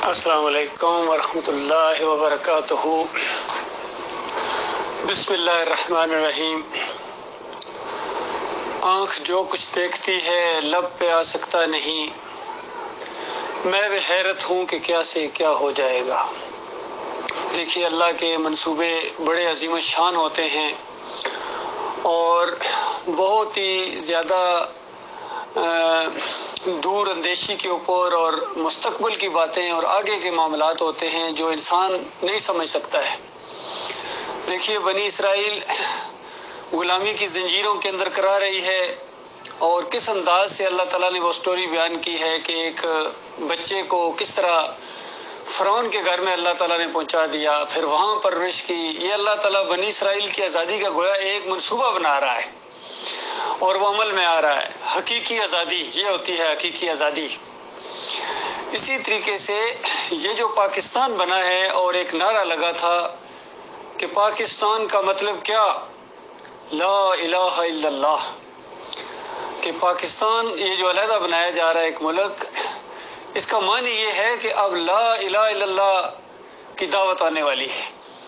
السلام علیکم ورحمۃ اللہ وبرکاتہ۔ بسم اللہ الرحمن الرحیم۔ آنکھ جو کچھ دیکھتی ہے لب پہ آ سکتا نہیں، میں بھی حیرت ہوں کہ کیا سے کیا ہو جائے گا۔ دیکھیے، اللہ کے منصوبے بڑے عظیم الشان ہوتے ہیں اور بہت ہی زیادہ دور اندیشی کے اوپر اور مستقبل کی باتیں اور آگے کے معاملات ہوتے ہیں جو انسان نہیں سمجھ سکتا ہے۔ دیکھیے، بنی اسرائیل غلامی کی زنجیروں کے اندر کرا رہی ہے، اور کس انداز سے اللہ تعالیٰ نے وہ سٹوری بیان کی ہے کہ ایک بچے کو کس طرح فرعون کے گھر میں اللہ تعالیٰ نے پہنچا دیا، پھر وہاں پرورش کی۔ یہ اللہ تعالیٰ بنی اسرائیل کی آزادی کا گویا ایک منصوبہ بنا رہا ہے اور وہ عمل میں آ رہا ہے۔ حقیقی آزادی یہ ہوتی ہے، حقیقی آزادی۔ اسی طریقے سے یہ جو پاکستان بنا ہے اور ایک نعرہ لگا تھا کہ پاکستان کا مطلب کیا؟ لا الہ الا اللہ، کہ پاکستان یہ جو علیحدہ بنایا جا رہا ہے ایک ملک، اس کا معنی یہ ہے کہ اب لا الہ الا اللہ کی دعوت آنے والی ہے۔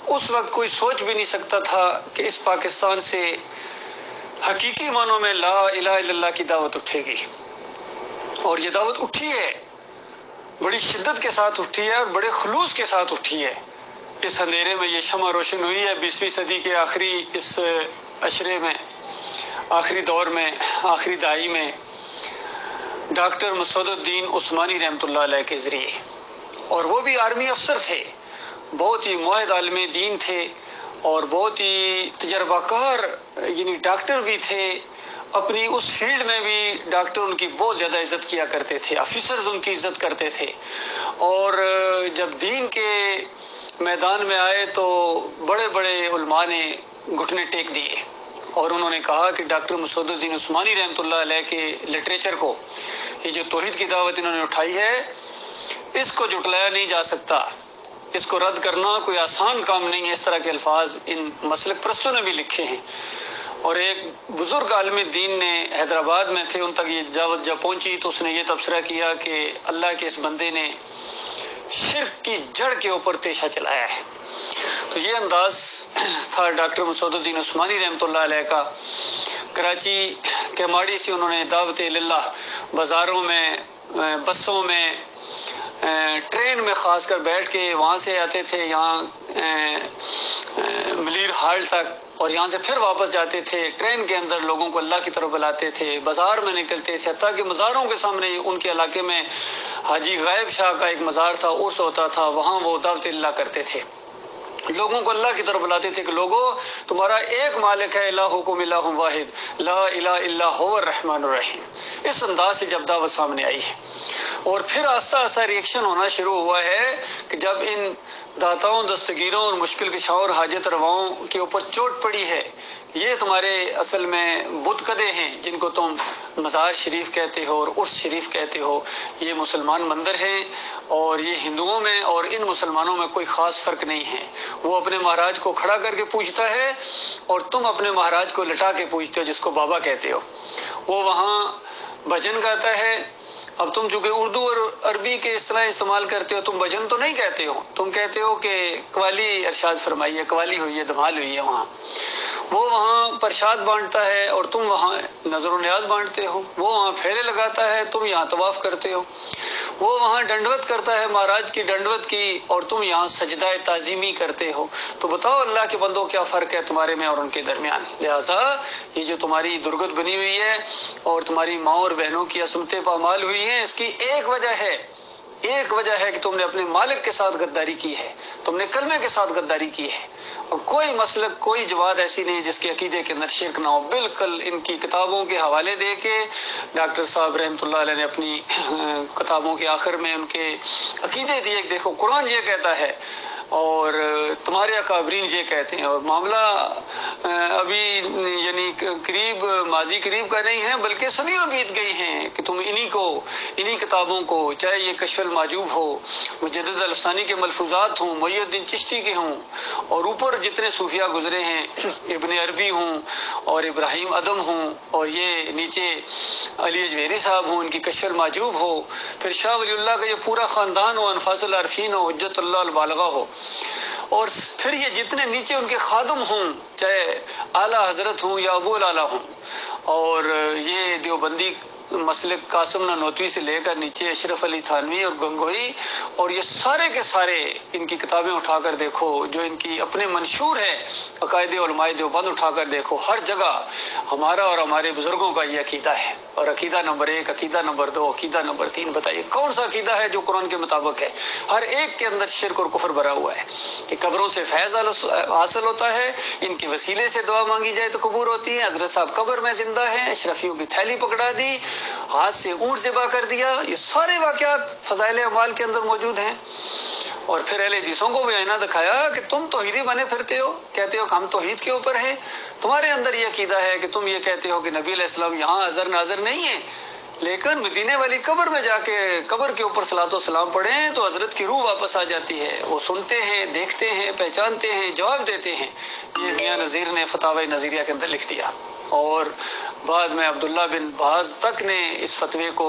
اس وقت کوئی سوچ بھی نہیں سکتا تھا کہ اس پاکستان سے حقیقی معنوں میں لا الہ الا اللہ کی دعوت اٹھے گی، اور یہ دعوت اٹھی ہے، بڑی شدت کے ساتھ اٹھی ہے اور بڑے خلوص کے ساتھ اٹھی ہے۔ اس اندھیرے میں یہ شمع روشن ہوئی ہے 20ویں صدی کے آخری اس عشرے میں، آخری دور میں، آخری دہائی میں، ڈاکٹر مسعود الدین عثمانی رحمۃ اللہ علیہ کے ذریعے۔ اور وہ بھی آرمی افسر تھے، بہت ہی معاہد عالم دین تھے اور بہت ہی تجربہ کار یعنی ڈاکٹر بھی تھے۔ اپنی اس فیلڈ میں بھی ڈاکٹر ان کی بہت زیادہ عزت کیا کرتے تھے، آفیسرز ان کی عزت کرتے تھے، اور جب دین کے میدان میں آئے تو بڑے بڑے علماء نے گھٹنے ٹیک دیے، اور انہوں نے کہا کہ ڈاکٹر مسعود الدین عثمانی رحمۃ اللہ علیہ کے لٹریچر کو، یہ جو توحید کی دعوت انہوں نے اٹھائی ہے، اس کو جھٹلایا نہیں جا سکتا، اس کو رد کرنا کوئی آسان کام نہیں ہے۔ اس طرح کے الفاظ ان مسلک پرستوں نے بھی لکھے ہیں، اور ایک بزرگ عالم دین نے حیدرآباد میں تھے، ان تک یہ دعوت جب پہنچی تو اس نے یہ تبصرہ کیا کہ اللہ کے اس بندے نے شرک کی جڑ کے اوپر تیشہ چلایا ہے۔ تو یہ انداز تھا ڈاکٹر مسعود الدین عثمانی رحمۃ اللہ علیہ کا۔ کراچی کے ماڑی سے انہوں نے دعوت اللہ، بازاروں میں، بسوں میں، ٹرین میں خاص کر بیٹھ کے وہاں سے آتے تھے یہاں ملیر ہال تک، اور یہاں سے پھر واپس جاتے تھے، ٹرین کے اندر لوگوں کو اللہ کی طرف بلاتے تھے، بازار میں نکلتے تھے، حتیٰ کہ مزاروں کے سامنے ان کے علاقے میں حاجی غائب شاہ کا ایک مزار تھا، عرس ہوتا تھا، وہاں وہ دعوت اللہ کرتے تھے، لوگوں کو اللہ کی طرف بلاتے تھے کہ لوگوں، تمہارا ایک مالک ہے، الہکم الہ واحد لا الہ الا هو الرحمن الرحیم۔ اس انداز سے جب دعوت سامنے آئی ہے، اور پھر آہستہ آہستہ ریئیکشن ہونا شروع ہوا ہے کہ جب ان داتاؤں، دستگیروں اور مشکل کشاؤں اور حاجت رواؤں کے اوپر چوٹ پڑی ہے، یہ تمہارے اصل میں بت کدے ہیں جن کو تم مزار شریف کہتے ہو اور عرس شریف کہتے ہو، یہ مسلمان مندر ہیں، اور یہ ہندوؤں میں اور ان مسلمانوں میں کوئی خاص فرق نہیں ہے۔ وہ اپنے مہاراج کو کھڑا کر کے پوجتا ہے اور تم اپنے مہاراج کو لٹا کے پوجتے ہو، جس کو بابا کہتے ہو۔ وہ وہاں بھجن گاتا ہے، اب تم چونکہ اردو اور عربی کے اس طرح استعمال کرتے ہو، تم بھجن تو نہیں کہتے ہو، تم کہتے ہو کہ قوالی ارشاد فرمائی ہے، قوالی ہوئی ہے، دھمال ہوئی ہے وہاں۔ وہ وہاں پرشاد بانٹتا ہے اور تم وہاں نظر و نیاز بانٹتے ہو، وہ وہاں پھیرے لگاتا ہے، تم یہاں طواف کرتے ہو، وہ وہاں ڈنڈوت کرتا ہے، مہاراج کی ڈنڈوت کی، اور تم یہاں سجدہ تعظیمی کرتے ہو۔ تو بتاؤ اللہ کے بندوں، کیا فرق ہے تمہارے میں اور ان کے درمیان؟ لہٰذا یہ جو تمہاری درگت بنی ہوئی ہے اور تمہاری ماں اور بہنوں کی عصمتیں پامال ہوئی ہیں، اس کی ایک وجہ ہے کہ تم نے اپنے مالک کے ساتھ غداری کی ہے، تم نے کلمے کے ساتھ غداری کی ہے، اور کوئی مسلک، کوئی جماعت ایسی نہیں جس کے عقیدے کے اندر شرک نہ ہو۔ بالکل ان کی کتابوں کے حوالے دے کے ڈاکٹر صاحب رحمۃ اللہ علیہ نے اپنی کتابوں کے آخر میں ان کے عقیدے دیے۔ دیکھو، قرآن یہ کہتا ہے اور تمہارے اکابرین یہ کہتے ہیں. اور معاملہ ابھی یعنی قریب ماضی قریب کا نہیں ہے بلکہ صدیوں بیت گئی ہیں کہ تم انہی کتابوں کو، چاہے یہ کشف المحجوب ہو، مجدد الفسانی کے ملفوظات ہوں، محی الدین چشتی کے ہوں، اور اوپر جتنے صوفیاء گزرے ہیں، ابن عربی ہوں اور ابراہیم ادم ہوں، اور یہ نیچے علی اجویری صاحب ہوں، ان کی کشف المحجوب ہو، پھر شاہ ولی اللہ کا یہ پورا خاندان ہو، انفاس العارفین ہو، حجت اللہ البالغہ ہو، اور پھر یہ جتنے نیچے ان کے خادم ہوں، چاہے اعلیٰ حضرت ہوں یا ابو الاعلیٰ ہوں، اور یہ دیوبندی مسلک قاسم نانوتوی سے لے کر نیچے اشرف علی تھانوی اور گنگوئی، اور یہ سارے کے سارے ان کی کتابیں اٹھا کر دیکھو جو ان کی اپنے منشور ہے، عقائد علماء دیوبند اٹھا کر دیکھو، ہر جگہ ہمارا اور ہمارے بزرگوں کا یہ عقیدہ ہے. اور عقیدہ نمبر 1، عقیدہ نمبر 2، عقیدہ نمبر 3، بتائیے کون سا عقیدہ ہے جو قرآن کے مطابق ہے؟ ہر ایک کے اندر شرک اور کفر بھرا ہوا ہے کہ قبروں سے فیض حاصل ہوتا ہے، ان کے وسیلے سے دعا مانگی جائے تو قبول ہوتی ہے، حضرت صاحب قبر میں زندہ ہیں، اشرفیوں کی تھیلی پکڑا دی، ہاتھ سے اونٹ ذبح کر دیا، یہ سارے واقعات فضائل اعمال کے اندر موجود ہیں. اور پھر اہل حدیثوں کو بھی آئینہ دکھایا کہ تم توحیدی بنے پھرتے ہو، کہتے ہو کہ ہم توحید کے اوپر ہیں، تمہارے اندر یہ عقیدہ ہے کہ تم یہ کہتے ہو کہ نبی علیہ السلام یہاں حاضر ناظر نہیں ہے، لیکن مدینے والی قبر میں جا کے قبر کے اوپر صلاۃ و سلام پڑھیں تو حضرت کی روح واپس آ جاتی ہے. وہ سنتے ہیں، دیکھتے ہیں، پہچانتے ہیں، جواب دیتے ہیں. یہ میاں نذیر نے فتاوی نظیریہ کے اندر لکھ دیا، اور بعد میں عبداللہ بن باز تک نے اس فتوے کو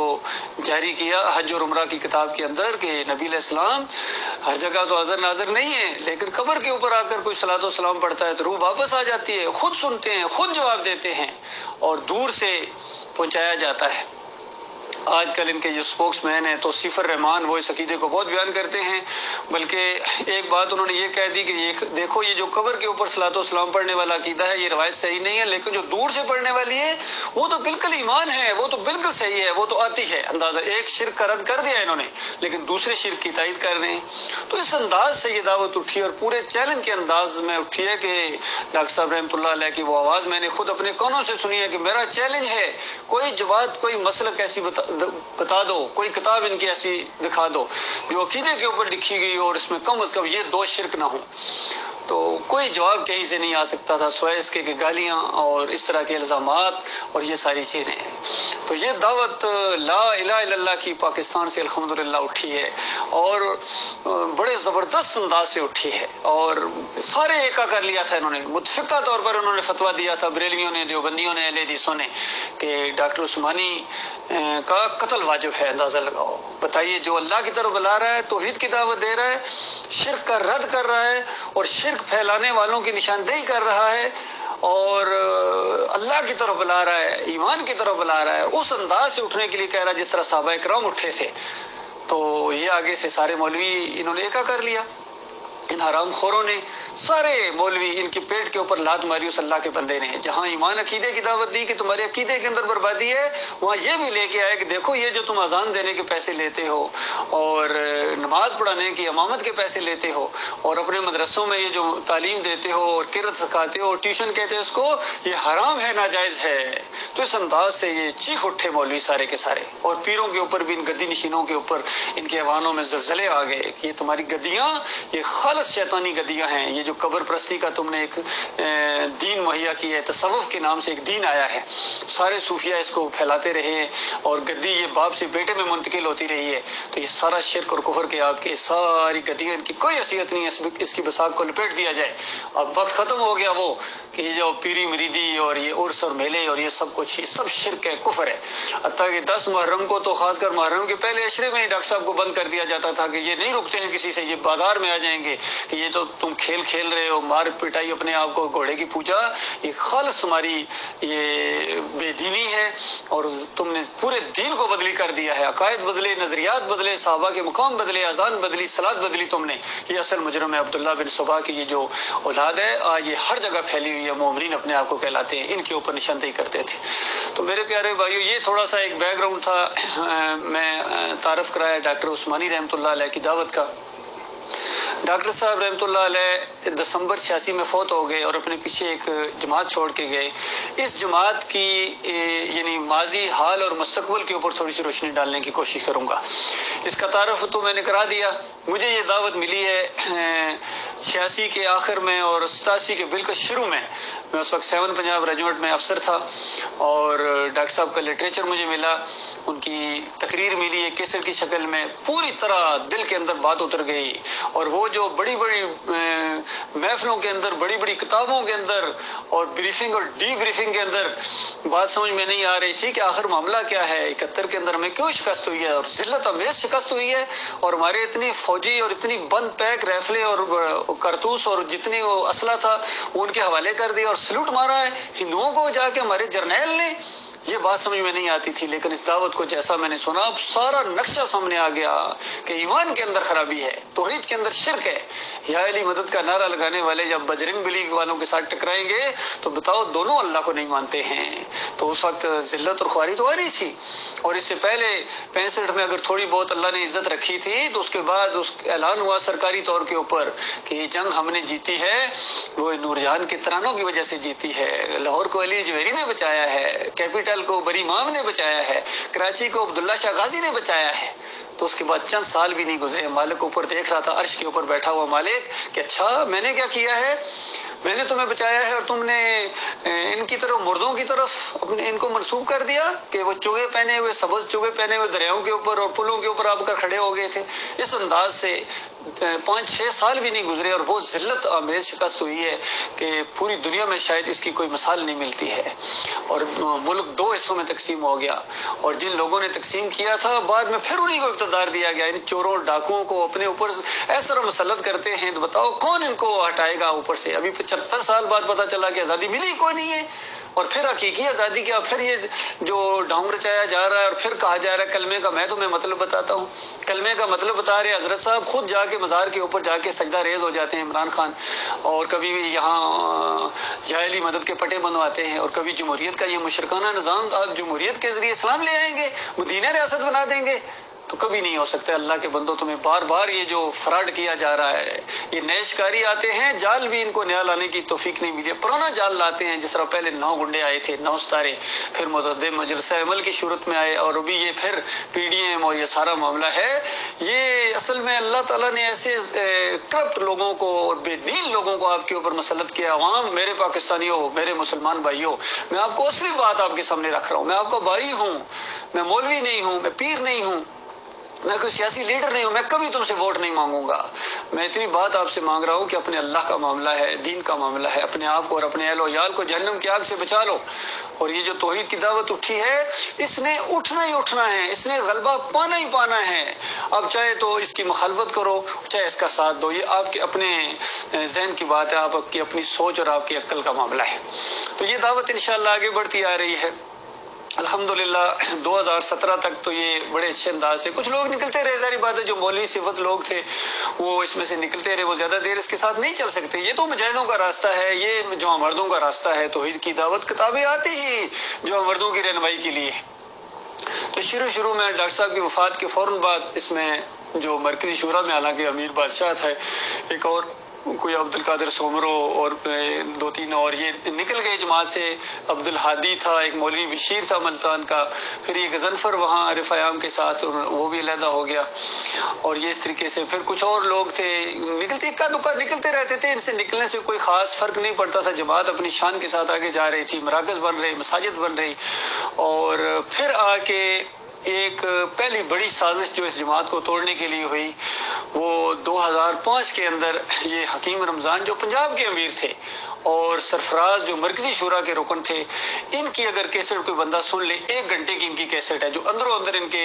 جاری کیا حج اور عمرہ کی کتاب کے اندر کہ نبی علیہ السلام ہر جگہ تو حاضر ناظر نہیں ہے، لیکن قبر کے اوپر آ کر کوئی صلاۃ و سلام پڑھتا ہے تو روح واپس آ جاتی ہے، خود سنتے ہیں، خود جواب دیتے ہیں اور دور سے پہنچایا جاتا ہے. آج کل ان کے جو اسپوکس مین ہیں توصیف الرحمان، وہ اس عقیدے کو بہت بیان کرتے ہیں، بلکہ ایک بات انہوں نے یہ کہہ دی کہ یہ دیکھو یہ جو قبر کے اوپر صلاۃ و سلام پڑھنے والا عقیدہ ہے یہ روایت صحیح نہیں ہے، لیکن جو دور سے پڑھنے والی ہے وہ تو بالکل ایمان ہے، وہ تو بالکل صحیح ہے، وہ تو آتی ہے. اندازہ ایک شرک کا رد کر دیا انہوں نے، لیکن دوسرے شرک کی تائید کر رہے ہیں. تو اس انداز سے یہ دعوت اٹھی اور پورے چیلنج کے انداز میں اٹھی ہے کہ ڈاکٹر صاحب رحمۃ اللہ علیہ کی وہ آواز میں نے خود اپنے کانوں سے سنی ہے کہ میرا چیلنج ہے، کوئی جواب، کوئی مسلک ایسی بتا دو، کوئی کتاب ان کی ایسی دکھا دو جو عقیدے کے اوپر لکھی گئی اور اس میں کم از کم یہ 2 شرک نہ ہوں. تو کوئی جواب کہیں سے نہیں آ سکتا تھا سوائے اس کے کہ گالیاں اور اس طرح کے الزامات اور یہ ساری چیزیں ہیں. تو یہ دعوت لا الہ الا اللہ کی پاکستان سے الحمدللہ اٹھی ہے اور بڑے زبردست انداز سے اٹھی ہے، اور سارے ایکا کر لیا تھا انہوں نے. متفقہ طور پر انہوں نے فتویٰ دیا تھا، بریلویوں نے، دیوبندیوں نے، اہل حدیثوں نے، کہ ڈاکٹر عثمانی کا قتل واجب ہے. اندازہ لگاؤ، بتائیے جو اللہ کی طرف بلا رہا ہے، توحید کی دعوت دے رہا ہے، شرک کا رد کر رہا ہے اور شرک پھیلانے والوں کی نشاندہی کر رہا ہے اور اللہ کی طرف بلا رہا ہے، ایمان کی طرف بلا رہا ہے، اس انداز سے اٹھنے کے لیے کہہ رہا ہے جس طرح صحابہ اکرام اٹھے تھے. تو یہ آگے سے سارے مولوی انہوں نے ایکا کر لیا. ان حرام خوروں نے، سارے مولوی ان کی پیٹ کے اوپر لات ماری اس اللہ کے بندے نے. جہاں ایمان عقیدے کی دعوت دی کہ تمہارے عقیدے کے اندر بربادی ہے، وہاں یہ بھی لے کے آئے کہ دیکھو یہ جو تم اذان دینے کے پیسے لیتے ہو اور نماز پڑھانے کی امامت کے پیسے لیتے ہو اور اپنے مدرسوں میں یہ جو تعلیم دیتے ہو اور قرات سکھاتے ہو اور ٹیوشن کہتے ہو اس کو، یہ حرام ہے، ناجائز ہے. تو اس انداز سے یہ چیخ اٹھے مولوی سارے کے سارے، اور پیروں کے اوپر بھی، ان گدی نشینوں کے اوپر ان کے ایوانوں میں زلزلے آ گئے کہ یہ تمہاری گدیاں یہ خالص شیطانی گدیاں ہیں. یہ جو قبر پرستی کا تم نے ایک دین مہیا کیا ہے، تصوف کے نام سے ایک دین آیا ہے، سارے صوفیہ اس کو پھیلاتے رہے اور گدی یہ باپ سے بیٹے میں منتقل ہوتی رہی ہے. تو یہ سارا شرک اور کفر کے آپ کے ساری گدیاں، ان کی کوئی حیثیت نہیں ہے، اس کی بساق کو لپیٹ دیا جائے. اب وقت ختم ہو گیا وہ کہ یہ جو پیری مریدی اور یہ عرس اور میلے اور یہ سب کچھ، یہ سب شرک ہے، کفر ہے. حتیٰ کہ 10 محرم کو تو خاص کر محرم کے پہلے عشرے میں ڈاکٹر صاحب کو بند کر دیا جاتا تھا کہ یہ نہیں رکتے ہیں کسی سے، یہ بازار میں آ جائیں گے کہ یہ تو تم کھیل رہے ہو، مار پٹائی اپنے آپ کو، گھوڑے کی پوجا، یہ خالص تمہاری یہ بے دینی ہے اور تم نے پورے دین کو بدلی کر دیا ہے. عقائد بدلے، نظریات بدلے، صحابہ کے مقام بدلے، اذان بدلی، صلاۃ بدلی تم نے. یہ اصل مجرم ہے عبداللہ بن صبا کی یہ جو اولاد ہے، آج یہ ہر جگہ پھیلی ہوئی ہے، مومنین اپنے آپ کو کہلاتے ہیں، ان کے اوپر نشاندہی کرتے تھے. تو میرے پیارے بھائیو، یہ تھوڑا سا ایک بیک گراؤنڈ تھا. میں تعارف کرایا ڈاکٹر عثمانی رحمۃ اللہ علیہ کی دعوت کا. ڈاکٹر صاحب رحمۃ اللہ علیہ دسمبر 86 میں فوت ہو گئے اور اپنے پیچھے ایک جماعت چھوڑ کے گئے. اس جماعت کی یعنی ماضی، حال اور مستقبل کے اوپر تھوڑی سی روشنی ڈالنے کی کوشش کروں گا. اس کا تعارف تو میں نے کرا دیا. مجھے یہ دعوت ملی ہے 86 کے آخر میں اور 87 کے بالکل شروع میں اس وقت 7 پنجاب ریجیمنٹ میں افسر تھا، اور ڈاکٹر صاحب کا لٹریچر مجھے ملا، ان کی تقریر ملی ایک کیسٹ کی شکل میں، پوری طرح دل کے اندر بات اتر گئی، اور وہ جو بڑی بڑی محفلوں کے اندر، بڑی بڑی کتابوں کے اندر اور بریفنگ اور ڈی بریفنگ کے اندر بات سمجھ میں نہیں آ رہی تھی کہ آخر معاملہ کیا ہے، 71 کے اندر ہمیں کیوں شکست ہوئی ہے، اور ذلت امیز شکست ہوئی ہے، اور ہمارے اتنی فوجی اور اتنی بند پیک ریفلیں اور کارتوس اور جتنی وہ اسلحہ تھا وہ ان کے حوالے کر دیا اور سلوٹ مارا ہے ہندوؤں کو جا کے ہمارے جرنیل نے۔ یہ بات سمجھ میں نہیں آتی تھی، لیکن اس دعوت کو جیسا میں نے سنا، اب سارا نقشہ سامنے آ گیا کہ ایمان کے اندر خرابی ہے، توحید کے اندر شرک ہے۔ یا علی مدد کا نعرہ لگانے والے جب بجرنگ بلی والوں کے ساتھ ٹکرائیں گے تو بتاؤ دونوں اللہ کو نہیں مانتے ہیں۔ تو اس وقت ذلت اور خواری تو آ رہی تھی، اور اس سے پہلے 65 میں اگر تھوڑی بہت اللہ نے عزت رکھی تھی تو اس کے بعد اس اعلان ہوا سرکاری طور کے اوپر کہ یہ جنگ ہم نے جیتی ہے وہ نور جہان کے ترانوں کی وجہ سے جیتی ہے، لاہور کو علی جوہری نے بچایا ہے، کیپٹل کو بری امام نے بچایا ہے، کراچی کو عبداللہ شاہ غازی نے بچایا ہے۔ تو اس کے بعد چند سال بھی نہیں گزرے، مالک اوپر دیکھ رہا تھا، عرش کے اوپر بیٹھا ہوا مالک کہ اچھا میں نے کیا کیا ہے، میں نے تمہیں بچایا ہے اور تم نے ان کی طرف مردوں کی طرف اپنے ان کو منسوب کر دیا کہ وہ چوگے پہنے ہوئے، سبز چوگے پہنے ہوئے دریاؤں کے اوپر اور پلوں کے اوپر آپ کر کھڑے ہو گئے تھے۔ اس انداز سے 5-6 سال بھی نہیں گزرے اور بہت ذلت آمیز شکست ہوئی ہے کہ پوری دنیا میں شاید اس کی کوئی مثال نہیں ملتی ہے، اور ملک 2 حصوں میں تقسیم ہو گیا، اور جن لوگوں نے تقسیم کیا تھا بعد میں پھر انہیں کو اقتدار دیا گیا۔ ان چوروں ڈاکوؤں کو اپنے اوپر ایسا مسلط کرتے ہیں تو بتاؤ کون ان کو ہٹائے گا اوپر سے۔ ابھی 75 سال بعد پتا چلا کہ آزادی ملی کوئی نہیں ہے، اور پھر حقیقی آزادی کیا، پھر یہ جو ڈھونگ رچایا جا رہا ہے اور پھر کہا جا رہا ہے کلمے کا۔ میں تمہیں مطلب بتاتا ہوں، کلمے کا مطلب بتا رہے حضرت صاحب، خود جا کے مزار کے اوپر جا کے سجدہ ریز ہو جاتے ہیں عمران خان، اور کبھی بھی یہاں یا علی مدد کے پٹے بنواتے ہیں، اور کبھی جمہوریت کا یہ مشرکانہ نظام آپ جمہوریت کے ذریعے اسلام لے آئیں گے، مدینہ ریاست بنا دیں گے، تو کبھی نہیں ہو سکتا۔ اللہ کے بندوں تمہیں بار بار یہ جو فراڈ کیا جا رہا ہے، یہ نئے شکاری آتے ہیں، جال بھی ان کو نیا لانے کی توفیق نہیں ملی، پرانا جال لاتے ہیں، جس طرح پہلے 9 گنڈے آئے تھے، 9 ستارے، پھر متعدد مجلسہ عمل کی صورت میں آئے، اور ابھی یہ پھر پی ڈی ایم اور یہ سارا معاملہ ہے۔ یہ اصل میں اللہ تعالیٰ نے ایسے کرپٹ لوگوں کو اور بے دین لوگوں کو آپ کے اوپر مسلط کیا۔ عوام، میرے پاکستانیوں، میرے مسلمان بھائیوں، میں آپ کو اصلی بات آپ کے سامنے رکھ رہا ہوں، میں آپ کا بھائی ہوں، میں مولوی نہیں ہوں، میں پیر نہیں ہوں، میں کوئی سیاسی لیڈر نہیں ہوں، میں کبھی تم سے ووٹ نہیں مانگوں گا۔ میں اتنی بات آپ سے مانگ رہا ہوں کہ اپنے اللہ کا معاملہ ہے، دین کا معاملہ ہے، اپنے آپ کو اور اپنے اہل و عیال کو جہنم کی آگ سے بچا لو۔ اور یہ جو توحید کی دعوت اٹھی ہے، اس نے اٹھنا ہی اٹھنا ہے، اس نے غلبہ پانا ہی پانا ہے۔ اب چاہے تو اس کی مخالفت کرو، چاہے اس کا ساتھ دو، یہ آپ کے اپنے ذہن کی بات ہے، آپ کی اپنی سوچ اور آپ کی عقل کا معاملہ ہے۔ تو یہ دعوت انشاءاللہ آگے بڑھتی آ رہی ہے۔ الحمدللہ 2017 تک تو یہ بڑے اچھے انداز سے کچھ لوگ نکلتے رہے، ظاہر بات ہے جو مولوی صفت لوگ تھے وہ اس میں سے نکلتے رہے، وہ زیادہ دیر اس کے ساتھ نہیں چل سکتے۔ یہ تو مجاہدوں کا راستہ ہے، یہ جو مردوں کا راستہ ہے، توحید کی دعوت کتابیں آتی ہی جو مردوں کی رہنمائی کے لیے۔ تو شروع میں ڈاکٹر صاحب کی وفات کے فوراً بعد اس میں جو مرکزی شورا میں حالانکہ امیر بادشاہ تھے، ایک اور کوئی عبد القادر سومرو اور 2-3 اور یہ نکل گئے جماعت سے، عبد الحادی تھا، ایک مولوی بشیر تھا ملتان کا، پھر یہ غضنفر وہاں عارف ایام کے ساتھ وہ بھی علیحدہ ہو گیا، اور یہ اس طریقے سے پھر کچھ اور لوگ تھے نکلتے، اکا دکا نکلتے رہتے تھے۔ ان سے نکلنے سے کوئی خاص فرق نہیں پڑتا تھا، جماعت اپنی شان کے ساتھ آگے جا رہی تھی، مراکز بن رہے، مساجد بن رہی، اور پھر آ کے ایک پہلی بڑی سازش جو اس جماعت کو توڑنے کے لیے ہوئی وہ 2005 کے اندر یہ حکیم رمضان جو پنجاب کے امیر تھے اور سرفراز جو مرکزی شورا کے رکن تھے، ان کی اگر کیسٹ کوئی بندہ سن لے، 1 گھنٹے کی ان کی کیسٹ ہے، جو اندروں اندر ان کے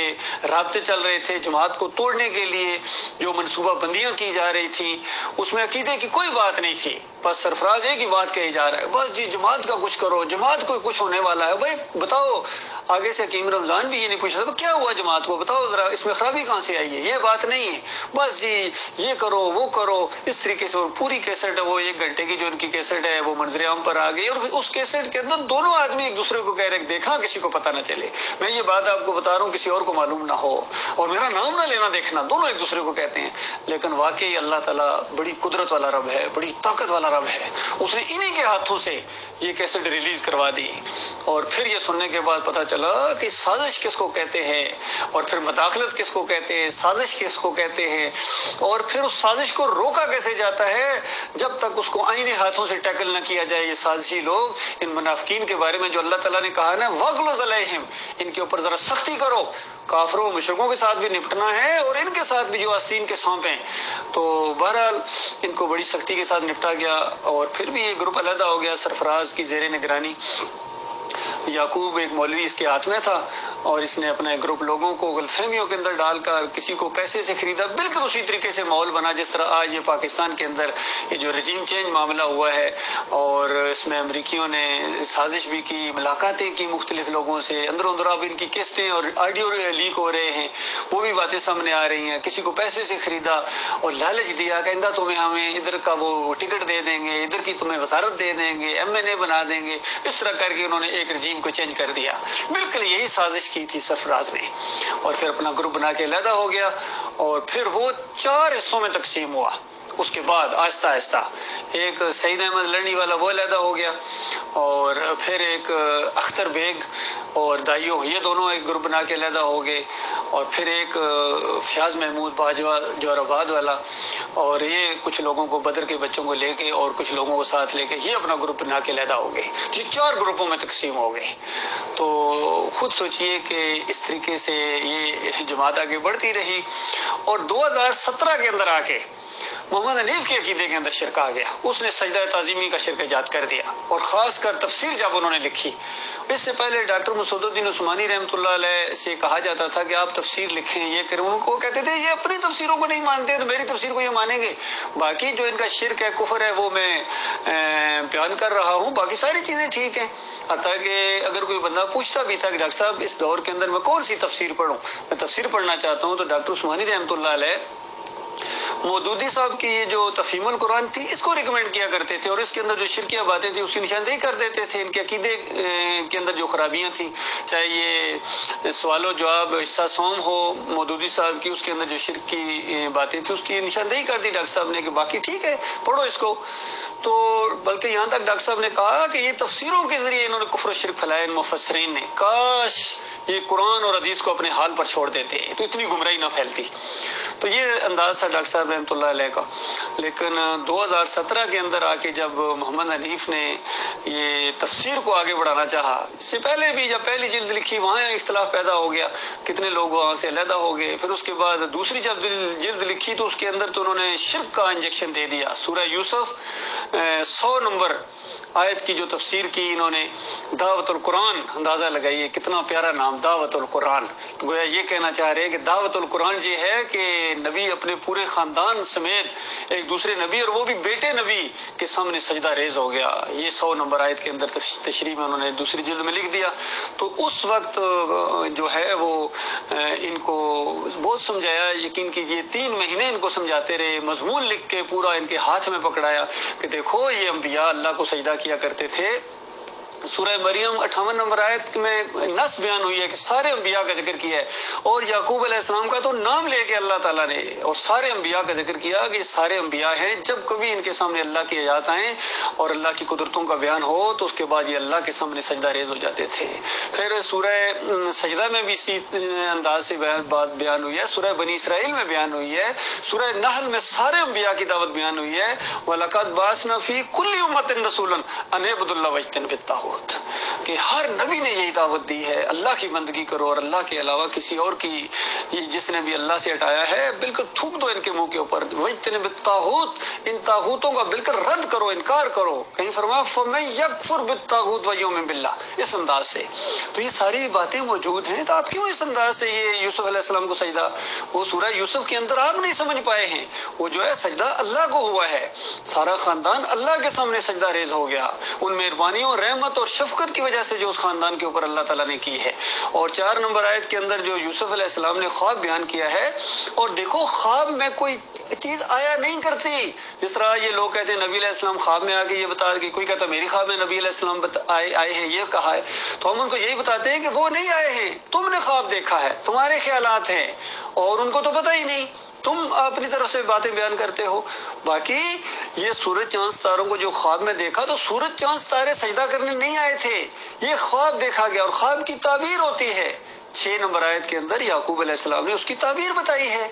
رابطے چل رہے تھے جماعت کو توڑنے کے لیے، جو منصوبہ بندیاں کی جا رہی تھیں، اس میں عقیدے کی کوئی بات نہیں تھی، بس سرفراز ایک ہی بات کہی جا رہا ہے، بس جی جماعت کا کچھ کرو، جماعت کو کچھ ہونے والا ہے۔ بھائی بتاؤ، آگے سے حکیم رمضان بھی یہ نہیں پوچھ رہا کیا ہوا جماعت کو، بتاؤ ذرا اس میں خرابی کہاں سے آئی ہے، یہ بات نہیں ہے، بس جی یہ کرو وہ کرو، اس طریقے سے۔ اور پوری کیسٹ ہے وہ 1 گھنٹے کی جو ان کی کیسٹ ہے وہ منظر عام پر آ گئی، اور اس کیسٹ کے اندر دونوں آدمی ایک دوسرے کو کہہ رہے دیکھنا کسی کو پتہ نہ چلے، میں یہ بات آپ کو بتا رہا ہوں کسی اور کو معلوم نہ ہو، اور میرا نام نہ لینا دیکھنا، دونوں ایک دوسرے کو کہتے ہیں۔ لیکن واقعی اللہ تعالیٰ بڑی قدرت والا رب ہے، بڑی طاقت والا رب ہے، اس نے انہی کے ہاتھوں سے یہ کیسٹ ریلیز کروا دی، اور پھر یہ سننے کے بعد پتا چلا کہ سازش کس کو کہتے ہیں، اور پھر مداخلت کس کو کہتے ہیں، سازش کس کو کہتے ہیں، ہیں، اور پھر اس سازش کو روکا کیسے جاتا ہے جب تک اس کو آئینے ہاتھوں سے ٹیکل نہ کیا جائے۔ یہ سازشی لوگ ان منافقین کے بارے میں جو اللہ تعالیٰ نے کہا نا وَغْلُظْ عَلَيْهِمْ، ان کے اوپر ذرا سختی کرو۔ کافروں مشرکوں کے ساتھ بھی نپٹنا ہے اور ان کے ساتھ بھی جو آستین کے سانپ ہیں، تو بہرحال ان کو بڑی سختی کے ساتھ نپٹا گیا، اور پھر بھی یہ گروپ علیحدہ ہو گیا سرفراز کی زیر نگرانی۔ یعقوب ایک مولوی اس کے ہاتھ میں تھا، اور اس نے اپنے گروپ لوگوں کو غلط فہمیوں کے اندر ڈال کر کسی کو پیسے سے خریدا، بالکل اسی طریقے سے ماحول بنا جس طرح آج یہ پاکستان کے اندر یہ جو رجیم چینج معاملہ ہوا ہے، اور اس میں امریکیوں نے سازش بھی کی، ملاقاتیں کی مختلف لوگوں سے، اندروں اندر اب ان کی قسطیں اور آڈیو لیک ہو رہے ہیں، وہ بھی باتیں سامنے آ رہی ہیں۔ کسی کو پیسے سے خریدا اور لالچ دیا کہ اندہ تمہیں ہمیں ادھر کا وہ ٹکٹ دے دیں گے، ادھر کی تمہیں وزارت دے دیں گے، MNA بنا دیں گے، اس طرح کر کے انہوں نے ایک رجیم کو چینج کر دیا۔ بالکل یہی سازش کی تھی سرفراز نے، اور پھر اپنا گروپ بنا کے علیحدہ ہو گیا، اور پھر وہ 4 حصوں میں تقسیم ہوا۔ اس کے بعد آہستہ آہستہ ایک سعید احمد لڑنی والا وہ علیحدہ ہو گیا، اور پھر ایک اختر بیگ اور دائیو، یہ دونوں ایک گروپ بنا کے علیحدہ ہو گئے، اور پھر ایک فیاض محمود باجوہ جوہر آباد والا، اور یہ کچھ لوگوں کو بدر کے بچوں کو لے کے اور کچھ لوگوں کو ساتھ لے کے یہ اپنا گروپ بنا کے علیحدہ ہو گئے۔ یہ 4 گروپوں میں تقسیم ہو گئے۔ تو خود سوچئے کہ اس طریقے سے یہ جماعت آگے بڑھتی رہی، اور 2017 کے اندر آ کے محمد حنیف کے عقیدے کے اندر شرک آ گیا۔ اس نے سجدہ تعظیمی کا شرک ایجاد کر دیا، اور خاص کر تفسیر جب انہوں نے لکھی، اس سے پہلے ڈاکٹر مسعود الدین عثمانی رحمۃ اللہ علیہ سے کہا جاتا تھا کہ آپ تفسیر لکھیں، یہ کریں، ان کو کہتے تھے یہ اپنی تفسیروں کو نہیں مانتے تو میری تفسیر کو یہ مانیں گے؟ باقی جو ان کا شرک ہے، کفر ہے، وہ میں بیان کر رہا ہوں، باقی ساری چیزیں ٹھیک ہیں۔ حتیٰ کہ اگر کوئی بندہ پوچھتا بھی تھا کہ ڈاکٹر صاحب اس دور کے اندر میں کون سی تفسیر پڑھوں، میں تفسیر پڑھنا چاہتا ہوں، تو ڈاکٹر عثمانی رحمۃ اللہ علیہ مودودی صاحب کی یہ جو تفہیم القرآن تھی اس کو ریکمینڈ کیا کرتے تھے، اور اس کے اندر جو شرکیہ باتیں تھیں اس کی نشاندہی کر دیتے تھے۔ ان کے عقیدے کے اندر جو خرابیاں تھیں، چاہے یہ سوال و جواب حصہ سوم ہو مودودی صاحب کی، اس کے اندر جو شرک کی باتیں تھیں اس کی نشاندہی کر دی ڈاکٹر صاحب نے کہ باقی ٹھیک ہے، پڑھو اس کو۔ تو بلکہ یہاں تک ڈاکٹر صاحب نے کہا کہ یہ تفسیروں کے ذریعے انہوں نے کفر و شرک پھیلایا ان مفسرین نے، کاش یہ قرآن اور حدیث کو اپنے حال پر چھوڑ دیتے تو اتنی گمراہی نہ پھیلتی۔ تو یہ انداز تھا ڈاکٹر صاحب رحمۃ اللہ علیہ کا۔ لیکن 2017 کے اندر آ کے جب محمد حنیف نے یہ تفسیر کو آگے بڑھانا چاہا، اس سے پہلے بھی جب پہلی جلد لکھی وہاں اختلاف پیدا ہو گیا، کتنے لوگ وہاں سے علیحدہ ہو گئے۔ پھر اس کے بعد دوسری جب جلد لکھی تو اس کے اندر تو انہوں نے شرک کا انجیکشن دے دیا۔ سورہ یوسف 100 نمبر آیت کی جو تفسیر کی انہوں نے، دعوت القرآن، اندازہ لگائیے کتنا پیارا نام، دعوت القرآن۔ گویا یہ کہنا چاہ رہے ہیں کہ دعوت القرآن یہ ہے کہ نبی اپنے پورے خاندان سمیت ایک دوسرے نبی اور وہ بھی بیٹے نبی کے سامنے سجدہ ریز ہو گیا۔ یہ 100 نمبر آیت کے اندر تشریح میں انہوں نے دوسری جلد میں لکھ دیا۔ تو اس وقت جو ہے وہ ان کو بہت سمجھایا، یقین کیجئے 3 مہینے ان کو سمجھاتے رہے، مضمون لکھ کے پورا ان کے ہاتھ میں پکڑایا کہ دیکھو یہ انبیاء اللہ کو سجدہ کیا کرتے تھے۔ سورہ مریم 58 نمبر آیت میں نص بیان ہوئی ہے کہ سارے انبیاء کا ذکر کیا ہے، اور یعقوب علیہ السلام کا تو نام لے کے اللہ تعالیٰ نے اور سارے انبیاء کا ذکر کیا کہ یہ سارے انبیاء ہیں، جب کبھی ان کے سامنے اللہ کی آیات آئیں اور اللہ کی قدرتوں کا بیان ہو تو اس کے بعد یہ اللہ کے سامنے سجدہ ریز ہو جاتے تھے۔ پھر سورہ سجدہ میں بھی اسی انداز سے بات بیان ہوئی ہے، سورہ بنی اسرائیل میں بیان ہوئی ہے، سورہ نحل میں سارے انبیاء کی دعوت بیان ہوئی ہے، وَلَقَدْ بَعَثْنَا فِي كُلِّ أُمَّةٍ رَسُولًا أَنِ اعْبُدُوا اللَّهَ وَاجْتَنِبُوا الطَّاغُوتَ، کہ ہر نبی نے یہی دعوت دی ہے، اللہ کی بندگی کرو اور اللہ کے علاوہ کسی اور کی جس نے بھی اللہ سے ہٹایا ہے بالکل تھوک دو ان کے منہ کے اوپر، وَاجْتَنِبُوا الطَّاغُوتَ، ان طاغوتوں کا بالکل رد کرو، انکار کرو۔ کہیں فرمایا فَمَن يَكْفُرْ بِالطَّاغُوتِ وَيُؤْمِن بِاللَّهِ، اس انداز سے۔ تو یہ ساری باتیں موجود ہیں، تو آپ کیوں اس انداز سے یہ یوسف علیہ السلام کو سجدہ، وہ سورہ یوسف کے اندر آپ نہیں سمجھ پائے ہیں، وہ جو ہے سجدہ اللہ کو ہوا ہے، سارا خاندان اللہ کے سامنے سجدہ ریز ہو گیا، ان مہربانیوں، رحمت اور شفقت کی وجہ سے جو اس خاندان کے اوپر اللہ تعالیٰ نے کی ہے۔ اور 4 نمبر آیت کے اندر جو یوسف علیہ السلام نے خواب بیان کیا ہے، اور دیکھو خواب میں کوئی چیز آیا نہیں کرتی، جس طرح یہ لوگ کہتے ہیں نبی علیہ السلام خواب میں آگے یہ بتا کہ کوئی کہتا میری خواب میں نبی علیہ السلام آئے ہیں یہ کہا ہے، تو ہم ان کو یہی بتاتے ہیں کہ وہ نہیں آئے ہیں، تم نے خواب دیکھا ہے، تمہارے خیالات ہیں اور ان کو تو پتہ ہی نہیں، تم اپنی طرف سے باتیں بیان کرتے ہو۔ باقی یہ سورج چاند ستاروں کو جو خواب میں دیکھا تو سورج چاند ستارے سجدہ کرنے نہیں آئے تھے، یہ خواب دیکھا گیا اور خواب کی تعبیر ہوتی ہے۔ 6 نمبر آیت کے اندر یعقوب علیہ السلام نے اس کی تعبیر بتائی ہے،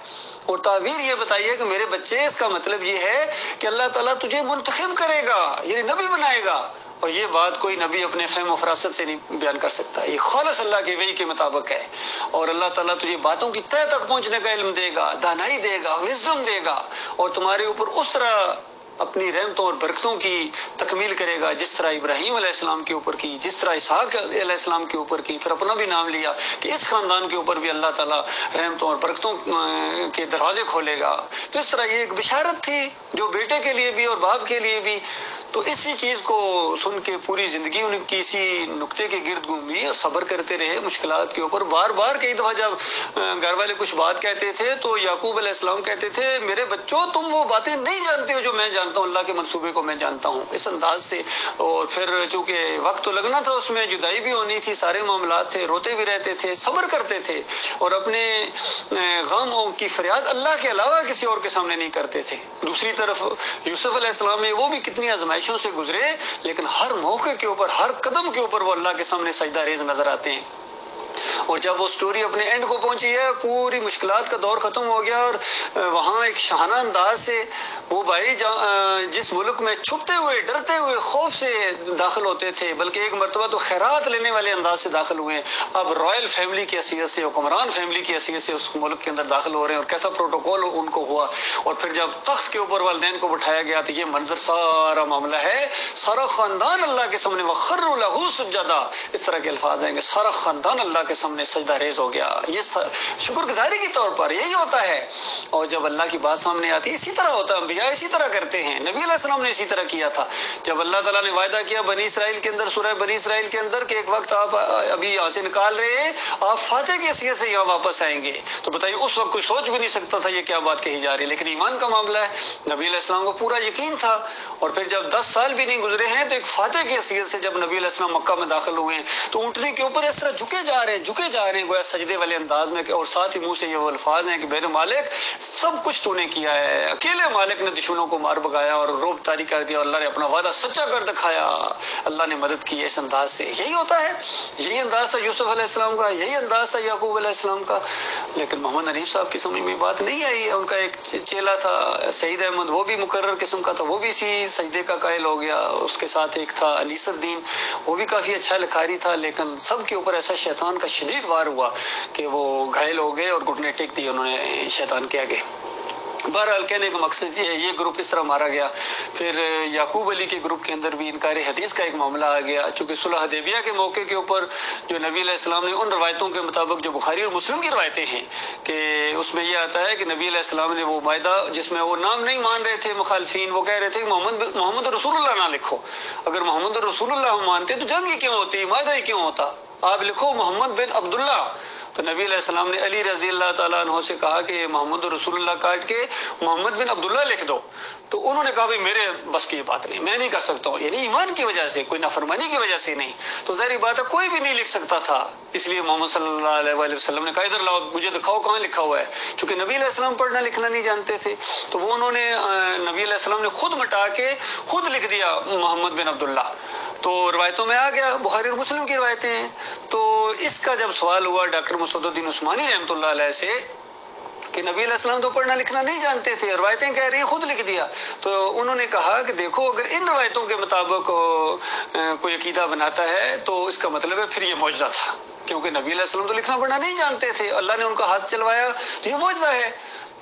اور تعبیر یہ بتائیے کہ میرے بچے، اس کا مطلب یہ ہے کہ اللہ تعالیٰ تجھے منتخب کرے گا، یعنی نبی بنائے گا، اور یہ بات کوئی نبی اپنے فہم و فراست سے نہیں بیان کر سکتا، یہ خالص اللہ کی وحی کے مطابق ہے۔ اور اللہ تعالیٰ تجھے باتوں کی تہ تک پہنچنے کا علم دے گا، دانائی دے گا، وزڈم دے گا، اور تمہارے اوپر اس طرح اپنی رحمتوں اور برکتوں کی تکمیل کرے گا جس طرح ابراہیم علیہ السلام کے اوپر کی، جس طرح اسحاق علیہ السلام کے اوپر کی، پھر اپنا بھی نام لیا کہ اس خاندان کے اوپر بھی اللہ تعالیٰ رحمتوں اور برکتوں کے دروازے کھولے گا۔ تو اس طرح یہ ایک بشارت تھی جو بیٹے کے لیے بھی اور باپ کے لیے بھی۔ تو اسی چیز کو سن کے پوری زندگی ان کی اسی نقطے کے گرد گھومی اور صبر کرتے رہے مشکلات کے اوپر۔ بار بار کئی دفعہ جب گھر والے کچھ بات کہتے تھے تو یعقوب علیہ السلام کہتے تھے میرے بچوں تم وہ باتیں نہیں جانتے ہو جو میں جانتا ہوں، اللہ کے منصوبے کو میں جانتا ہوں، اس انداز سے۔ اور پھر چونکہ وقت تو لگنا تھا، اس میں جدائی بھی ہونی تھی، سارے معاملات تھے، روتے بھی رہتے تھے، صبر کرتے تھے، اور اپنے غم کی فریاد اللہ کے علاوہ کسی اور کے سامنے نہیں کرتے تھے۔ دوسری طرف یوسف علیہ السلام میں وہ بھی کتنی آزمائشوں سے گزرے، لیکن ہر موقع کے اوپر، ہر قدم کے اوپر وہ اللہ کے سامنے سجدہ ریز نظر آتے ہیں۔ اور جب وہ سٹوری اپنے اینڈ کو پہنچی ہے، پوری مشکلات کا دور ختم ہو گیا، اور وہاں ایک شاہانہ انداز سے وہ بھائی جس ملک میں چھپتے ہوئے، ڈرتے ہوئے، خوف سے داخل ہوتے تھے، بلکہ ایک مرتبہ تو خیرات لینے والے انداز سے داخل ہوئے، اب رائل فیملی کی حیثیت سے، حکمران فیملی کی حیثیت سے اس ملک کے اندر داخل ہو رہے ہیں، اور کیسا پروٹوکول ان کو ہوا۔ اور پھر جب تخت کے اوپر والدین کو بٹھایا گیا تو یہ منظر، سارا معاملہ ہے، سارا خاندان اللہ کے سامنے، وَخَرُّوا لَهُ سُجَّدًا، اس طرح کے الفاظ آئیں گے، سارا خاندان اللہ کے سامنے سجدہ ریز ہو گیا۔ یہ شکر گزاری کے طور پر یہی ہوتا ہے۔ اور جب اللہ کی بات سامنے آتی ہے اسی طرح ہوتا ہے، انبیاء اسی طرح کرتے ہیں، نبی علیہ السلام نے اسی طرح کیا تھا۔ جب اللہ تعالیٰ نے وعدہ کیا بنی اسرائیل کے اندر، سورہ بنی اسرائیل کے اندر، کہ ایک وقت آپ ابھی یہاں سے نکال رہے ہیں، آپ فاتح کی حیثیت سے یہاں واپس آئیں گے، تو بتائیے اس وقت کوئی سوچ بھی نہیں سکتا تھا یہ کیا بات کہی جا رہی ہے، لیکن ایمان کا معاملہ ہے، نبی علیہ السلام کو پورا یقین تھا۔ اور پھر جب 10 سال بھی نہیں گزرے ہیں تو ایک فاتح کی حیثیت سے جب نبی علیہ السلام مکہ میں داخل ہوئے ہیں تو اونٹنے کے اوپر اس طرح جھکے جا رہے ہیں گویا سجدے والے انداز میں، اور ساتھ ہی منہ سے یہ وہ الفاظ ہیں کہ میرے مالک سب کچھ تو نے کیا ہے، اکیلے مالک نے دشمنوں کو مار بگایا اور روب طاری کر دیا، اور اللہ نے اپنا وعدہ سچا کر دکھایا، اللہ نے مدد کی اس انداز سے۔ یہی ہوتا ہے، یہی انداز تھا یوسف علیہ السلام کا، یہی انداز تھا یعقوب علیہ السلام کا۔ لیکن محمد حنیف صاحب کی سمجھ میں بات نہیں آئی، ان کا ایک چیلا تھا سعید احمد، وہ بھی مقرر قسم کا تھا، وہ بھی اسی سجدے کا قائل ہو گیا، اس کے ساتھ ایک تھا انیس الدین، وہ بھی کافی اچھا لکھاری تھا، لیکن سب کے اوپر ایسا شیطان کا شدید وار ہوا کہ وہ گھائل ہو گئے اور گھٹنے ٹیک دیے انہوں نے شیطان کے آگے۔ بہرحال کہنے کا مقصد یہ ہے، یہ گروپ اس طرح مارا گیا۔ پھر یعقوب علی کے گروپ کے اندر بھی انکار حدیث کا ایک معاملہ آ گیا، چونکہ صلح حدیبیہ کے موقع کے اوپر جو نبی علیہ السلام نے ان روایتوں کے مطابق جو بخاری اور مسلم کی روایتیں ہیں کہ اس میں یہ آتا ہے کہ نبی علیہ السلام نے وہ معاہدہ جس میں وہ نام نہیں مان رہے تھے مخالفین، وہ کہہ رہے تھے کہ محمد رسول اللہ نہ لکھو، اگر محمد رسول اللہ ہم مانتے تو جنگ ہی کیوں ہوتی، معاہدہ ہی کیوں ہوتا، آپ لکھو محمد بن عبداللہ۔ تو نبی علیہ السلام نے علی رضی اللہ تعالیٰ عنہ سے کہا کہ محمد رسول اللہ کاٹ کے محمد بن عبداللہ لکھ دو، تو انہوں نے کہا بھائی میرے بس کی بات نہیں، میں نہیں کر سکتا ہوں، یعنی ایمان کی وجہ سے، کوئی نافرمانی کی وجہ سے نہیں، تو ظاہری بات ہے کوئی بھی نہیں لکھ سکتا تھا، اس لیے محمد صلی اللہ علیہ وآلہ وسلم نے کہا ادھر لاؤ مجھے دکھاؤ کہاں لکھا ہوا ہے، چونکہ نبی علیہ السلام پڑھنا لکھنا نہیں جانتے تھے، تو وہ انہوں نے نبی علیہ السلام نے خود مٹا کے خود لکھ دیا محمد بن عبداللہ، تو روایتوں میں آ گیا، بخاری اور مسلم کی روایتیں ہیں۔ تو اس کا جب سوال ہوا ڈاکٹر مسعود الدین عثمانی رحمۃ اللہ علیہ سے کہ نبی علیہ السلام تو پڑھنا لکھنا نہیں جانتے تھے، روایتیں کہہ رہی ہیں خود لکھ دیا، تو انہوں نے کہا کہ دیکھو اگر ان روایتوں کے مطابق کوئی عقیدہ بناتا ہے تو اس کا مطلب ہے پھر یہ معجزہ تھا، کیونکہ نبی علیہ السلام تو لکھنا پڑھنا نہیں جانتے تھے، اللہ نے ان کا ہاتھ چلوایا تو یہ معجزہ ہے۔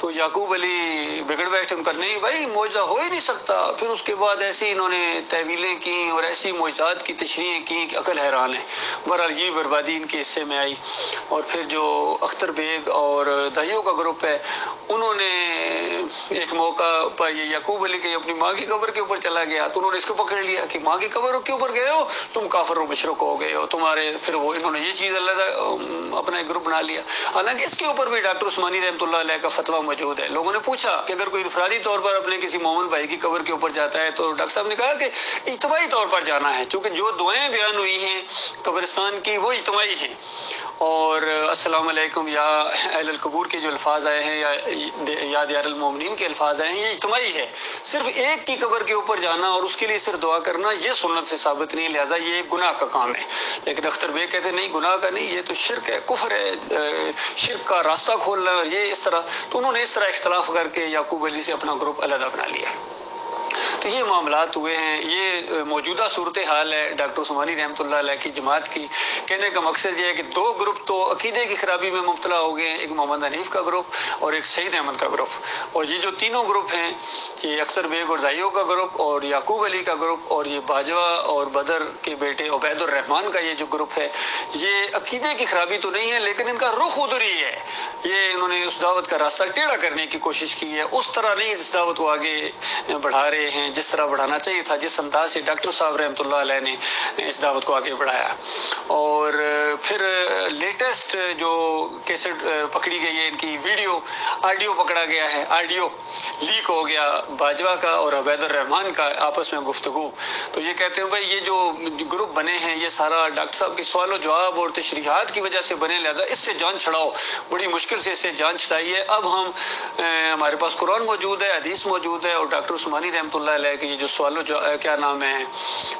تو یعقوب علی بگڑ بیٹھے، ان کا نہیں بھائی معجزہ ہو ہی نہیں سکتا۔ پھر اس کے بعد ایسی انہوں نے تحویلیں کی اور ایسی معجزات کی تشریحیں کی کہ عقل حیران ہے۔ بہرحال یہ بربادی ان کے حصے میں آئی۔ اور پھر جو اختر بیگ اور دہیوں کا گروپ ہے، انہوں نے ایک موقع پر یہ یعقوب علی کے اپنی ماں کی قبر کے اوپر چلا گیا تو انہوں نے اس کو پکڑ لیا کہ ماں کی قبر کے اوپر گئے ہو تم، کافر و مشرک ہو گئے ہو تمہارے، پھر وہ انہوں نے یہ چیز اللہ اپنا ایک گروپ بنا لیا۔ حالانکہ اس کے اوپر بھی ڈاکٹر عثمانی رحمۃ اللہ علیہ کا فتویٰ موجود ہے۔ لوگوں نے پوچھا کہ اگر کوئی انفرادی طور پر اپنے کسی مومن بھائی کی قبر کے اوپر جاتا ہے تو ڈاکٹر صاحب نے کہا کہ اجتماعی طور پر جانا ہے، چونکہ جو دعائیں بیان ہوئی ہیں قبرستان کی وہ اجتماعی ہیں، اور السلام علیکم یا اہل القبور کے جو الفاظ آئے ہیں یا دیار المومنین کے الفاظ آئے ہیں، یہ اجتماعی ہے۔ صرف ایک کی قبر کے اوپر جانا اور اس کے لیے صرف دعا کرنا یہ سنت سے ثابت نہیں، لہذا یہ گناہ کا کام ہے۔ لیکن اختر بیگ کہتے ہیں نہیں، گناہ کا نہیں، یہ تو شرک ہے، کفر ہے، شرک کا راستہ کھولنا، یہ اس طرح۔ تو انہوں نے اس طرح اختلاف کر کے یعقوب علی سے اپنا گروپ علیحدہ بنا لیا۔ تو یہ معاملات ہوئے ہیں، یہ موجودہ صورتحال ہے ڈاکٹر عثمانی رحمۃ اللہ علیہ کی جماعت کی۔ کہنے کا مقصد یہ ہے کہ دو گروپ تو عقیدے کی خرابی میں مبتلا ہو گئے ہیں، ایک محمد حنیف کا گروپ اور ایک سعید احمد کا گروپ۔ اور یہ جو تینوں گروپ ہیں، یہ اختر بیگ اور دائیوں کا گروپ اور یعقوب علی کا گروپ اور یہ باجوہ اور بدر کے بیٹے عبید الرحمان کا یہ جو گروپ ہے، یہ عقیدے کی خرابی تو نہیں ہے، لیکن ان کا رخ ادھر ہی ہے۔ یہ انہوں نے اس دعوت کا راستہ ٹیڑھا کرنے کی کوشش کی ہے، اس طرح نہیں اس دعوت کو آگے بڑھا رہے ہیں جس طرح بڑھانا چاہیے تھا، جس انداز سے ڈاکٹر صاحب رحمۃ اللہ علیہ نے اس دعوت کو آگے بڑھایا۔ اور پھر لیٹسٹ جو کیسٹ پکڑی گئی ہے، ان کی ویڈیو آڈیو پکڑا گیا ہے، آڈیو لیک ہو گیا باجوہ کا اور عبید الرحمان کا آپس میں گفتگو۔ تو یہ کہتے ہیں بھائی یہ جو گروپ بنے ہیں یہ سارا ڈاکٹر صاحب کے سوال و جواب اور تشریحات کی وجہ سے بنے، لہذا اس سے جان چھڑاؤ، بڑی مشکل سے اس سے جان چھڑائی ہے۔ اب ہمارے پاس قرآن موجود ہے، حدیث موجود ہے اور ڈاکٹر عثمانی رحمۃ اللہ علیہ کے یہ جو سوال و جواب کیا نام ہے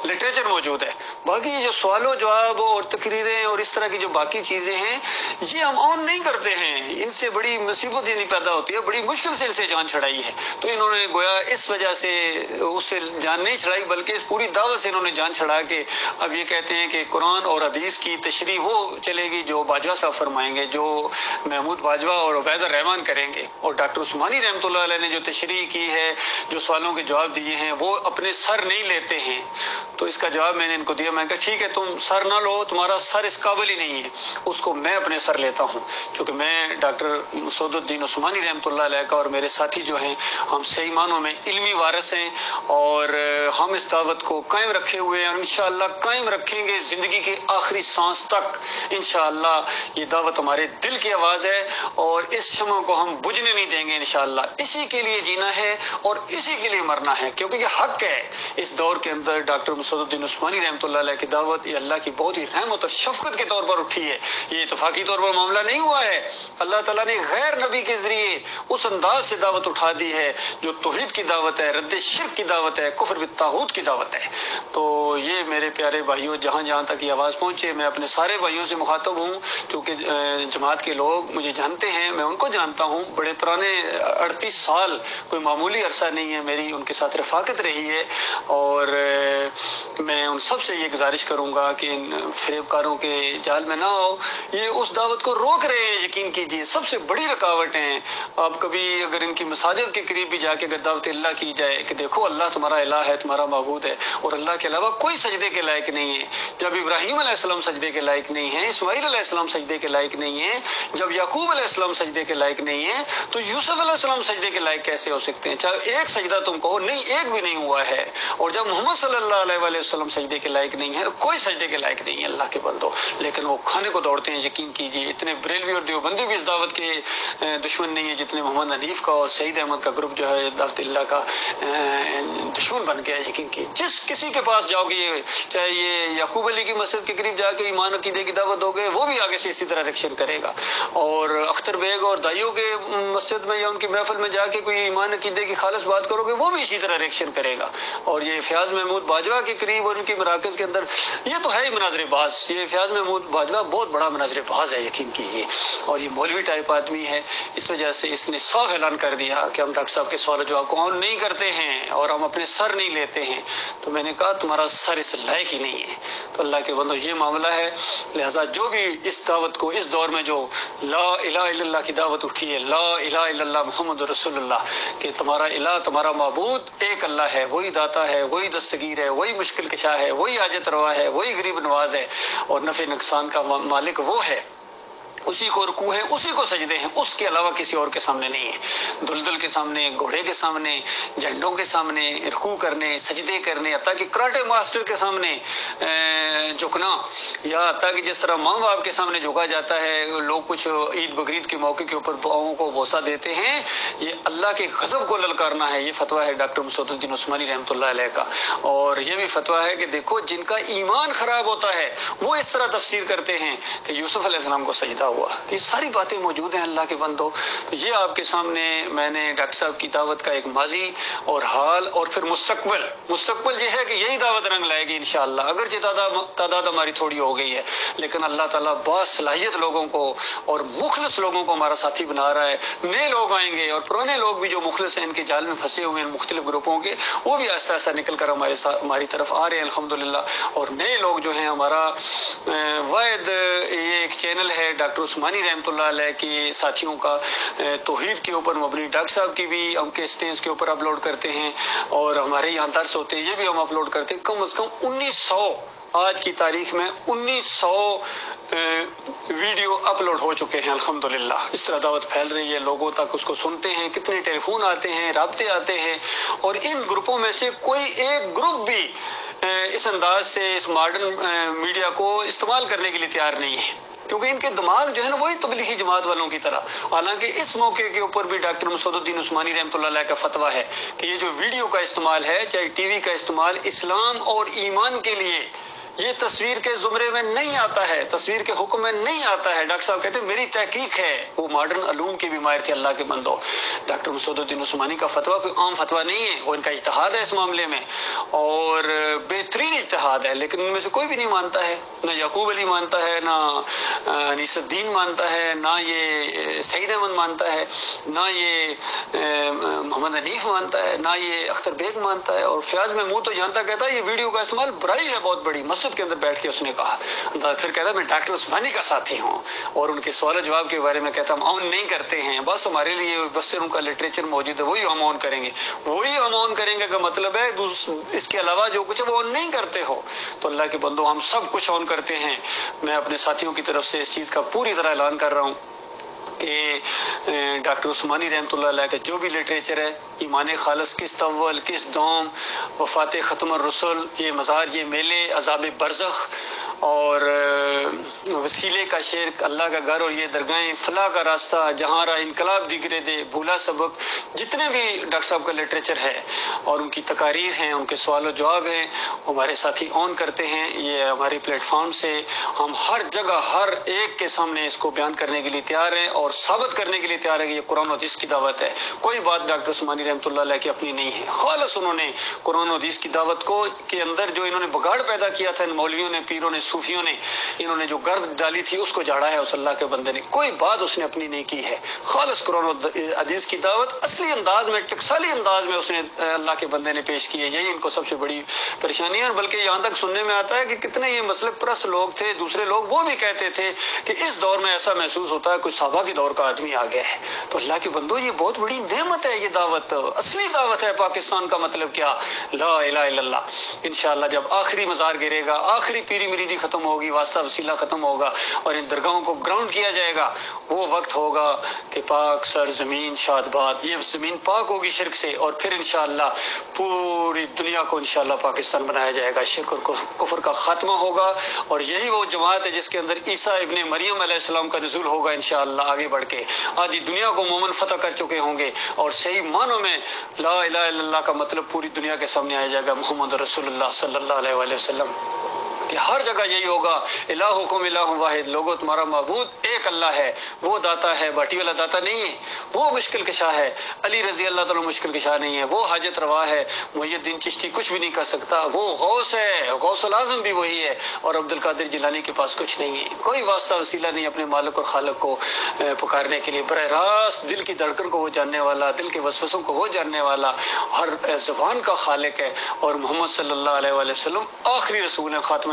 لٹریچر موجود ہے۔ باقی یہ جو سوال و جواب اور تقریریں اور اس طرح کی جو باقی چیزیں ہیں یہ ہم عام نہیں کرتے ہیں، ان سے بڑی مصیبت یہ نہیں پیدا ہوتی ہے، بڑی مشکل سے ان سے جان چھڑائی ہے۔ تو انہوں نے گویا اس وجہ سے اس سے جان نہیں چھڑائی بلکہ اس پوری دعوت سے انہوں نے جان چھڑا کے اب یہ کہتے ہیں کہ قرآن اور حدیث کی تشریح وہ چلے گی جو باجوہ صاحب فرمائیں گے، جو محمود باجوہ اور عبید الرحمان کریں گے، اور ڈاکٹر عثمانی رحمۃ اللہ علیہ نے جو تشریح کی ہے، جو سوالوں کے جواب دیے ہیں، وہ اپنے سر نہیں لیتے ہیں۔ تو اس کا جواب میں نے ان کو دیا، میں نے کہا ٹھیک ہے تم سر نہ لو، تمہارا سر اس قابل ہی نہیں ہے، اس کو میں اپنے سر لیتا ہوں، کیونکہ میں ڈاکٹر مسعود الدین عثمانی رحمۃ اللہ علیہ کا اور میرے ساتھی جو ہیں ہم صحیح معنوں میں علمی وارث ہیں، اور ہم اس دعوت کو قائم رکھے ہوئے ہیں اور انشاءاللہ قائم رکھیں گے زندگی کے آخری سانس تک۔ انشاءاللہ یہ دعوت ہمارے دل کی آواز ہے اور اس شمع کو ہم بجھنے نہیں دیں گے انشاءاللہ۔ اسی کے لیے جینا ہے اور اسی کے لیے مرنا ہے، کیونکہ یہ حق ہے۔ اس دور کے اندر ڈاکٹر مسعود الدین عثمانی رحمۃ اللہ علیہ کی دعوت یہ اللہ کی بہت ہی رحمت اور شفقت کے طور پر اٹھی ہے، یہ اتفاقی طور پر معاملہ نہیں ہوا ہے۔ اللہ تعالیٰ نے غیر نبی کے ذریعے اس انداز سے دعوت اٹھا دی ہے جو توحید کی دعوت ہے، رد شرک کی دعوت ہے، کفر بالطاغوت کی دعوت ہے۔ تو یہ میرے پیارے بھائیوں، جہاں جہاں تک یہ آواز پہنچے، میں اپنے سارے بھائیوں سے مخاطب ہوں، کیونکہ جماعت کے لوگ مجھے جانتے ہیں، میں ان کو جانتا ہوں، بڑے پرانے 38 سال کوئی معمولی عرصہ نہیں ہے، میری ان کے ساتھ رفاقت رہی ہے، اور میں ان سب سے یہ گزارش کروں گا کہ ان فریب کاروں کے جال میں نہ ہو، یہ اس دعوت کو روک رہے ہیں، یقین کیجیے سب سے بڑی رکاوٹ ہیں۔ آپ کبھی اگر ان کی مساجد کے قریب بھی جا کے اگر دعوت اللہ کی جائے کہ دیکھو اللہ تمہارا الہ ہے، تمہارا معبود ہے، اور اللہ کے علاوہ کوئی سجدے کے لائق نہیں ہے، جب ابراہیم علیہ السلام سجدے کے لائق نہیں ہے، اسماعیل علیہ السلام سجدے کے لائق نہیں ہے، جب یعقوب علیہ السلام سجدے کے لائق نہیں ہے، تو یوسف علیہ السلام سجدے کے لائق کیسے ہو سکتے ہیں؟ چاہے ایک سجدہ تم کہو، نہیں ایک بھی نہیں ہوا ہے، اور جب محمد صلی اللہ علیہ وآلہ وسلم سجدے کے لائق نہیں ہے، کوئی سجدے کے لائق نہیں ہے اللہ کے بندو، لیکن وہ کھانے کو دوڑتے ہیں۔ یقین کیجیے اتنے بریلوی اور دیوبندی بھی اس دعوت کے دشمن نہیں ہے جتنے محمد حنیف کا اور سعید احمد کا گروپ جو ہے دعوت اللہ کا دشمن بن گیا ہے۔ یقین کی جس کسی کے پاس جاؤ گے، چاہے یہ یعقوب علی کی مسجد کے قریب جا کے ایمان عقیدے کی دعوت دو گے، وہ بھی آگے سے اسی طرح ریئیکشن کرے گا، اور اختر بیگ اور دائیوں کے مسجد میں یا ان کی محفل میں جا کے کوئی ایمان عقیدے کی خالص بات کرو گے، وہ بھی اسی طرح ریئیکشن کرے گا۔ اور یہ فیاض محمود باجوہ کے قریب اور ان کے مراکز کے اندر یہ تو ہے ہی مناظر باز، یہ فیاض محمود باجوہ بہت بڑا مناظر باز ہے، یقین کیجیے، اور یہ مولوی ٹائپ آدمی ہے، اس وجہ سے اس نے صاف اعلان کر دیا کہ ہم ڈاکٹر صاحب کے سوال و جواب کو آن نہیں کرتے ہیں اور ہم اپنے سر نہیں لیتے ہیں۔ تو میں نے کہا تمہارا سر اس لائق ہی نہیں ہے۔ تو اللہ کے بندو یہ معاملہ ہے، لہذا جو بھی اس دعوت کو اس دور میں جو لا الہ الا اللہ کی دعوت اٹھی ہے، لا الہ الا اللہ محمد رسول اللہ، کہ تمہارا الہ تمہارا معبود ایک اللہ ہے، وہی داتا ہے، وہی دستگیر ہے، وہی مشکل کشا ہے، وہی حاجت روا ہے، وہی غریب نواز ہے، اور نفع نقصان کا مالک وہ ہے، اسی کو رکوع ہے، اسی کو سجدے ہیں، اس کے علاوہ کسی اور کے سامنے نہیں ہے۔ دلدل کے سامنے، گھوڑے کے سامنے، جھنڈوں کے سامنے رکوع کرنے، سجدے کرنے، حتیٰ کہ کراٹے ماسٹر کے سامنے جھکنا، یا حتیٰ کہ جس طرح ماں باپ کے سامنے جھکا جاتا ہے، لوگ کچھ عید بقرعید کے موقع کے اوپر پاؤں کو بوسہ دیتے ہیں، یہ اللہ کے غضب کو للکارنا ہے۔ یہ فتویٰ ہے ڈاکٹر مسعود الدین عثمانی رحمۃ اللہ علیہ کا، اور یہ بھی فتویٰ ہے کہ دیکھو جن کا ایمان خراب ہوتا ہے وہ اس طرح تفسیر کرتے ہیں کہ یوسف علیہ السلام کو سجدہ ہوا۔ یہ ساری باتیں موجود ہیں اللہ کے بندو۔ تو یہ آپ کے سامنے میں نے ڈاکٹر صاحب کی دعوت کا ایک ماضی اور حال اور پھر مستقبل یہ ہے کہ یہی دعوت رنگ لائے گی انشاءاللہ، اگرچہ تعداد ہماری تھوڑی ہو گئی ہے، لیکن اللہ تعالیٰ باصلاحیت لوگوں کو اور مخلص لوگوں کو ہمارا ساتھی بنا رہا ہے۔ نئے لوگ آئیں گے اور پرانے لوگ بھی جو مخلص ہیں، ان کے جال میں پھنسے ہوئے ہیں مختلف گروپوں کے، وہ بھی آہستہ آہستہ نکل کر ہماری طرف آ رہے ہیں الحمدللہ۔ اور نئے لوگ جو ہیں، ہمارا واحد یہ ایک چینل ہے ڈاکٹر عثمانی رحمۃ اللہ علیہ کی ساتھیوں کا، توحید کے اوپر مبنی، ڈاکٹر صاحب کی بھی ہم کے اسٹیج کے اوپر اپلوڈ کرتے ہیں، اور ہمارے یہاں درس ہوتے ہیں، یہ بھی ہم اپلوڈ کرتے ہیں۔ کم از کم 1900 آج کی تاریخ میں 1900 ویڈیو اپلوڈ ہو چکے ہیں الحمدللہ۔ اس طرح دعوت پھیل رہی ہے، لوگوں تک اس کو سنتے ہیں، کتنے ٹیلی فون آتے ہیں، رابطے آتے ہیں، اور ان گروپوں میں سے کوئی ایک گروپ بھی اس انداز سے اس ماڈرن میڈیا کو استعمال کرنے کے لیے تیار نہیں ہے، کیونکہ ان کے دماغ جو ہے نا وہی تبلیغی جماعت والوں کی طرح۔ حالانکہ اس موقع کے اوپر بھی ڈاکٹر مسعود الدین عثمانی رحمۃ اللہ علیہ کا فتویٰ ہے کہ یہ جو ویڈیو کا استعمال ہے، چاہے ٹی وی کا استعمال، اسلام اور ایمان کے لیے یہ تصویر کے زمرے میں نہیں آتا ہے، تصویر کے حکم میں نہیں آتا ہے۔ ڈاکٹر صاحب کہتے ہیں میری تحقیق ہے، وہ ماڈرن علوم کے بھی ماہر تھے اللہ کے بندو۔ ڈاکٹر مسعود الدین عثمانی کا فتویٰ کوئی عام فتویٰ نہیں ہے، وہ ان کا اجتہاد ہے اس معاملے میں، اور بہترین اجتہاد ہے، لیکن ان میں سے کوئی بھی نہیں مانتا ہے، نہ یعقوب علی مانتا ہے، نہ انیس الدین مانتا ہے، نہ یہ سعید احمد مانتا ہے، نہ یہ محمد حنیف مانتا ہے، نہ یہ اختر بیگ مانتا ہے، اور فیاض محمود تو جانتا کہتا ہے یہ ویڈیو کا استعمال برائی ہے بہت بڑی۔ مسجد کے اندر بیٹھ کے اس نے کہا، پھر کہتا میں ڈاکٹر عثمانی کا ساتھی ہوں، اور ان کے سوال جواب کے بارے میں کہتا ہم آن نہیں کرتے ہیں، بس ہمارے لیے بس ان کا لٹریچر موجود ہے، وہی ہم آن کریں گے، وہی ہم آن کریں گے کا مطلب ہے اس کے علاوہ جو کچھ ہے وہ آن نہیں کرتے ہو۔ تو اللہ کے بندو ہم سب کچھ آن کرتے ہیں۔ میں اپنے ساتھیوں کی طرف سے اس چیز کا پوری طرح اعلان کر رہا ہوں کہ ڈاکٹر عثمانی رحمۃ اللہ علیہ کا جو بھی لٹریچر ہے، ایمان خالص کس اول کس دوم، وفات ختم الرسل، یہ مزار، یہ میلے، عذاب برزخ، اور وسیلے کا شرک، اللہ کا گھر اور یہ درگاہیں، فلاح کا راستہ، جہاں را انقلاب دیگرے دے، بھولا سبق، جتنے بھی ڈاکٹر صاحب کا لٹریچر ہے اور ان کی تقاریر ہیں، ان کے سوال و جواب ہیں، ہمارے ساتھی آن کرتے ہیں۔ یہ ہمارے پلیٹ فارم سے ہم ہر جگہ ہر ایک کے سامنے اس کو بیان کرنے کے لیے تیار ہیں اور ثابت کرنے کے لیے تیار ہے کہ یہ قرآن و حدیث کی دعوت ہے۔ کوئی بات ڈاکٹر عثمانی رحمۃ اللہ علیہ کی اپنی نہیں ہے، خالص انہوں نے قرآن و حدیث کی دعوت کو کے اندر جو انہوں نے بگاڑ پیدا کیا تھا، ان مولویوں نے، پیروں نے، صوفیوں نے، انہوں نے جو گرد ڈالی تھی اس کو جھاڑا ہے اس اللہ کے بندے نے۔ کوئی بات اس نے اپنی نہیں کی ہے، خالص قرآن و حدیث کی دعوت اصلی انداز میں، ٹکسالی انداز میں اس نے اللہ کے بندے نے پیش کی ہے۔ یہی ان کو سب سے بڑی پریشانی ہے، اور بلکہ یہاں تک سننے میں آتا ہے کہ کتنے یہ مسلک پرست لوگ تھے، دوسرے لوگ، وہ بھی کہتے تھے کہ اس دور میں ایسا محسوس ہوتا ہے کوئی صحابہ کے دور کا آدمی آ گیا ہے۔ تو اللہ کے بندو یہ بہت بڑی نعمت ہے، یہ دعوت اصلی دعوت ہے۔ پاکستان کا مطلب کیا؟ لا الہ الا اللہ۔ انشاءاللہ جب آخری مزار گرے گا، آخری پیری مریدی ختم ہوگی، واسطہ وسیلہ ختم ہوگا اور ان درگاہوں کو گراؤنڈ کیا جائے گا، وہ وقت ہوگا کہ پاک سر زمین شاد باد، یہ زمین پاک ہوگی شرک سے، اور پھر انشاءاللہ پوری دنیا کو انشاءاللہ پاکستان بنایا جائے گا، شرک اور کفر کا خاتمہ ہوگا، اور یہی وہ جماعت ہے جس کے اندر عیسیٰ ابن مریم علیہ السلام کا نزول ہوگا انشاءاللہ آگے بڑھ کے۔ آدھی دنیا کو مومن فتح کر چکے ہوں گے، اور صحیح معنوں میں لا الہ الا اللہ کا مطلب پوری دنیا کے سامنے آیا جائے گا، محمد رسول اللہ صلی اللہ علیہ وآلہ وسلم، کہ ہر جگہ یہی ہوگا، الہکم الہ واحد، لوگو تمہارا معبود ایک اللہ ہے، وہ داتا ہے، باٹی والا داتا نہیں ہے، وہ مشکل کشا ہے، علی رضی اللہ تعالیٰ مشکل کشا نہیں ہے، وہ حاجت روا ہے، محی الدین چشتی کچھ بھی نہیں کر سکتا، وہ غوث ہے، غوث العظم بھی وہی ہے، اور عبد القادر جیلانی کے پاس کچھ نہیں ہے، کوئی واسطہ وسیلہ نہیں اپنے مالک اور خالق کو پکارنے کے لیے، براہ راست دل کی دھڑکن کو وہ جاننے والا، دل کے وسوسوں کو وہ جاننے والا، ہر زبان کا خالق ہے، اور محمد صلی اللہ علیہ وآلہ وسلم آخری رسول ہیں، خاتم